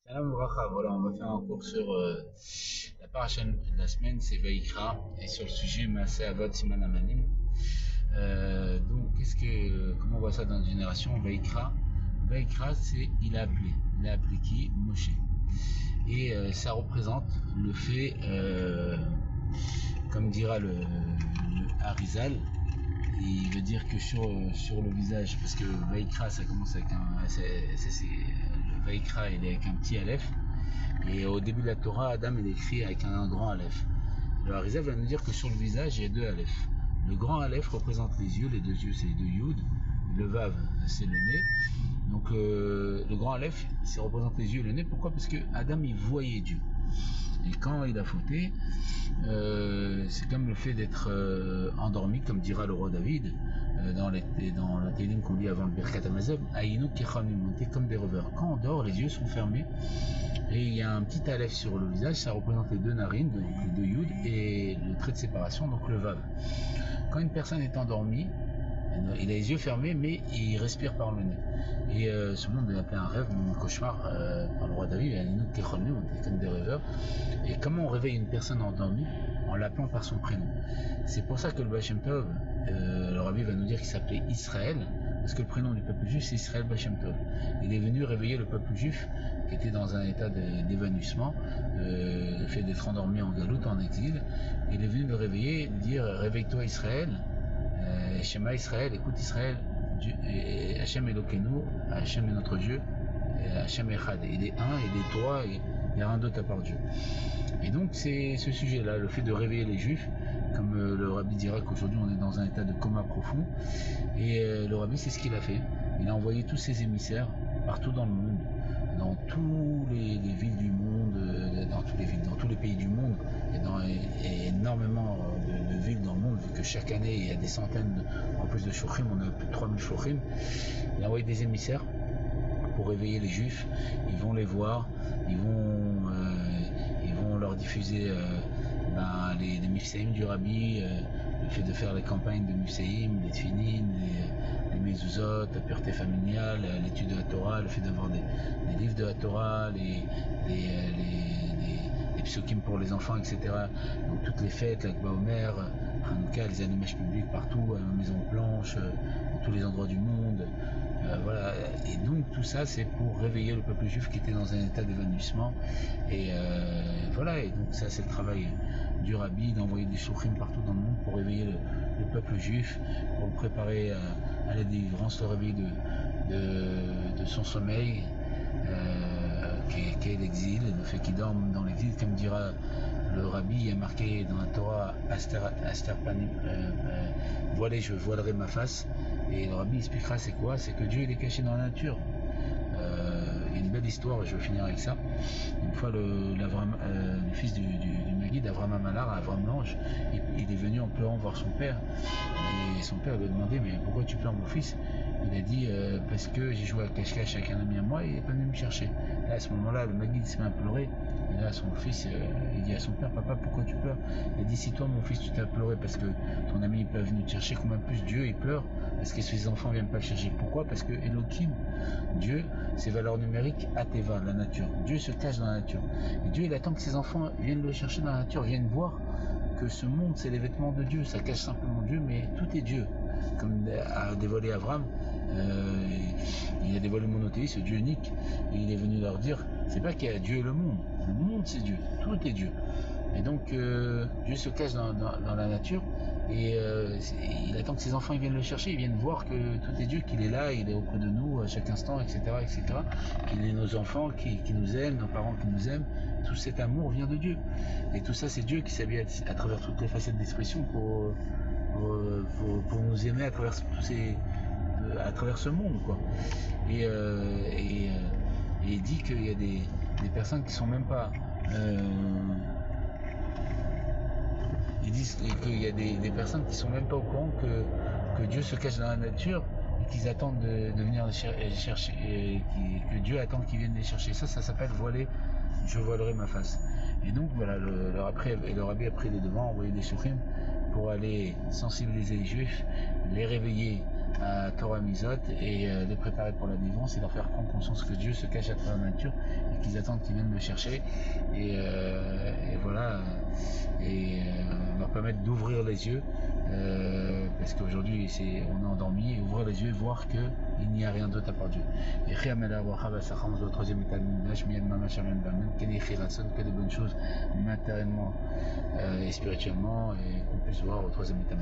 Salam Bracha, voilà, on va faire un cours sur la paracha de la semaine, c'est Vaïkra, et sur le sujet Maaseh Avot Siman Amanim. Donc, comment on voit ça dans une génération Vaïkra, c'est il a appelé qui? Moshe. Et ça représente le fait, comme dira le Harizal, il veut dire que sur le visage, parce que Vaikra ça commence avec le Vaikra il est avec un petit Aleph, et au début de la Torah, Adam il est écrit avec un grand Aleph. Le Harizal va nous dire que sur le visage il y a deux Aleph. Le grand Aleph représente les yeux c'est les deux Yud, le Vav c'est le nez. Donc le grand Aleph c'est représente les yeux et le nez. Pourquoi? Parce que Adam il voyait Dieu. Et quand il a fauté, c'est comme le fait d'être endormi, comme dira le roi David, dans le Télim qu'on lit avant le Birkat Hamazon, Aïnou Kechamim, on était comme des rêveurs. Quand on dort, les yeux sont fermés, et il y a un petit aleph sur le visage, ça représente les deux narines, donc les deux yud, et le trait de séparation, donc le vav. Quand une personne est endormie, il a les yeux fermés, mais il respire par le nez. Et ce monde est appelé un rêve, un cauchemar, par le roi David, on était comme des rêveurs. Et comment on réveille une personne endormie? En l'appelant par son prénom. C'est pour ça que le Baal Shem Tov, le Rabbi va nous dire qu'il s'appelait Israël, parce que le prénom du peuple juif c'est Israël Baal Shem Tov. Il est venu réveiller le peuple juif qui était dans un état d'évanouissement, le fait d'être endormi en galoute, en exil. Il est venu le réveiller, dire réveille-toi Israël, Shema Israël, écoute Israël, Hachem Elokeinu, Hachem est notre Dieu, Hachem Echad, il est un, il est toi, et il n'y a rien d'autre à part Dieu. Et donc c'est ce sujet-là, le fait de réveiller les juifs, comme le Rabbi dira qu'aujourd'hui on est dans un état de coma profond, et le Rabbi c'est ce qu'il a fait. Il a envoyé tous ses émissaires partout dans le monde, dans tous les villes du monde, dans tous les pays du monde, et énormément de villes dans le monde, vu que chaque année il y a des centaines, en plus de Shochim, on a plus de 3000 Shochim. Il a envoyé des émissaires pour réveiller les juifs. Ils vont les voir, ils vont leur diffuser les Mifsaïm du Rabbi, le fait de faire les campagnes de Mifsaïm, les Tfinin, les Mezuzot, la pureté familiale, l'étude de la Torah, le fait d'avoir des livres de la Torah, les psukim pour les enfants, etc. Donc toutes les fêtes, l'Akba Omer, Hanouka, les animages publics partout, à la Maison Blanche, dans tous les endroits du monde. Voilà. Et donc tout ça c'est pour réveiller le peuple juif qui était dans un état d'évanouissement. Et voilà, et donc ça c'est le travail du Rabbi, d'envoyer des shouchim partout dans le monde pour réveiller le peuple juif, pour le préparer à la délivrance, le réveiller de son sommeil, qui est l'exil, le fait qu'il dorme dans l'exil, comme dira le Rabbi, il y a marqué dans la Torah Aster Panim, je voilerai ma face. Et le Rabbi expliquera c'est quoi? C'est que Dieu il est caché dans la nature. Il y a une belle histoire, et je vais finir avec ça. Une fois le fils du Maguide, Avraham Amalar, Avraham l'ange, il est venu en pleurant voir son père. Et son père lui a demandé mais pourquoi tu pleures mon fils? Il a dit parce que j'ai joué à cache-cache avec un ami à moi et il n'est pas venu me chercher. Là, à ce moment-là, le Maguide s'est mis à pleurer. Et là, son fils, il dit à son père, papa, pourquoi tu pleures? Il a dit, si toi, mon fils, tu t'as pleuré parce que ton ami n'est pas venu te chercher, combien plus Dieu, il pleure parce que ses enfants ne viennent pas le chercher. Pourquoi? Parce que Elohim, Dieu, ses valeurs numériques, Ateva, la nature. Dieu se cache dans la nature. Et Dieu, il attend que ses enfants viennent le chercher dans la nature, viennent voir que ce monde, c'est les vêtements de Dieu. Ça cache simplement Dieu, mais tout est Dieu. Comme a dévoilé Abraham, il a dévoilé le monothéisme, Dieu unique, et il est venu leur dire, c'est pas qu'il y a Dieu et le monde c'est Dieu, tout est Dieu. Et donc Dieu se cache dans la nature, et il attend que ses enfants ils viennent le chercher, ils viennent voir que tout est Dieu, qu'il est là, il est auprès de nous à chaque instant, etc., qu'il est nos enfants, qui nous aiment, nos parents qui nous aiment. Tout cet amour vient de Dieu, et tout ça c'est Dieu qui s'habille à travers toutes les facettes d'expression pour nous aimer à travers ce monde, quoi. Et il dit qu'il y a des personnes qui sont même pas ils disent qu'il y a des personnes qui sont même pas au courant que Dieu se cache dans la nature et qu'ils attendent de venir les chercher, et que Dieu attend qu'ils viennent les chercher. Ça s'appelle voiler, je voilerai ma face. Et donc voilà, le Rabbi a pris les devants, envoyé des shouchim pour aller sensibiliser les Juifs, les réveiller à Torah Mizot et les préparer pour la délivrance et leur faire prendre conscience que Dieu se cache à travers la nature et qu'ils attendent qu'ils viennent le chercher et voilà, et leur permettre d'ouvrir les yeux parce qu'aujourd'hui on est endormi, et ouvrir les yeux et voir que il n'y a rien d'autre à part Dieu. Et le troisième état que des bonnes choses matériellement et spirituellement, et qu'on puisse voir au troisième état.